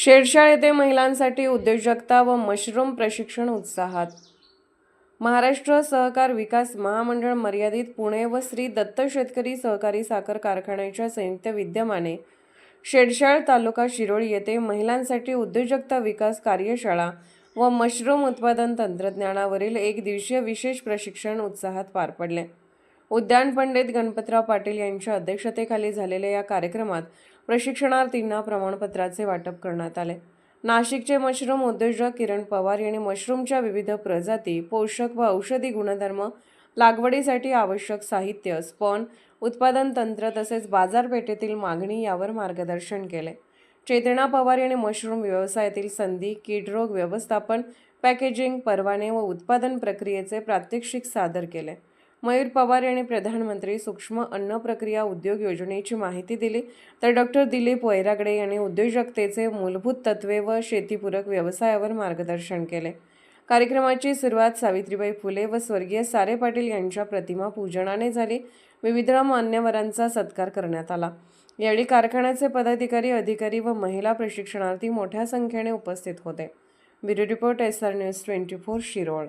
शेरशाळ येथे महिलांसाठी उद्योजकता व मशरूम प्रशिक्षण उत्साहात. महाराष्ट्र सहकार विकास महामंडळ मर्यादित पुणे व श्री दत्त शेतकरी सहकारी साखर कारखान्याच्या संयुक्त विद्यमाने शेरशाळ तालुका शिरोळी येथे महिलांसाठी उद्योजकता विकास कार्यशाळा व मशरूम उत्पादन तंत्रज्ञानावरील एक दिवसीय विशेष प्रशिक्षण उत्साहात पार पडले. उद्यान पंडित गणपतराव पाटील यांच्या अध्यक्षतेखाली झालेल्या या कार्यक्रमात प्रशिक्षणार्थींना प्रमाणपत्राचे वाटप करण्यात आले. नाशिकचे मशरूम उद्योजक किरण पवार यांनी मशरूमच्या विविध प्रजाती, पोषक व औषधी गुणधर्म, लागवडीसाठी आवश्यक साहित्य, स्पॉन, उत्पादन तंत्र तसेच बाजारपेठेतील मागणी यावर मार्गदर्शन केले. चैतन्या पवार यांनी मशरूम व्यवसायातील संधी, कीड रोग व्यवस्थापन, पॅकेजिंग, परवाने व उत्पादन प्रक्रियेचे प्रात्यक्षिक सादर केले. मयूर पवार यांनी प्रधानमंत्री सूक्ष्म अन्न प्रक्रिया उद्योग योजनेची माहिती दिली, तर डॉक्टर दिलीप वैरागडे यांनी उद्योजकतेचे मूलभूत तत्त्वे व शेतीपूरक व्यवसायावर मार्गदर्शन केले. कार्यक्रमाची सुरुवात सावित्रीबाई फुले व स्वर्गीय सारे पाटील यांच्या प्रतिमा पूजनाने झाली. विविध मान्यवरांचा सत्कार करण्यात आला. यावेळी कारखान्याचे पदाधिकारी, अधिकारी व महिला प्रशिक्षणार्थी मोठ्या संख्येने उपस्थित होते. Bureau report SR News 24 Shirol.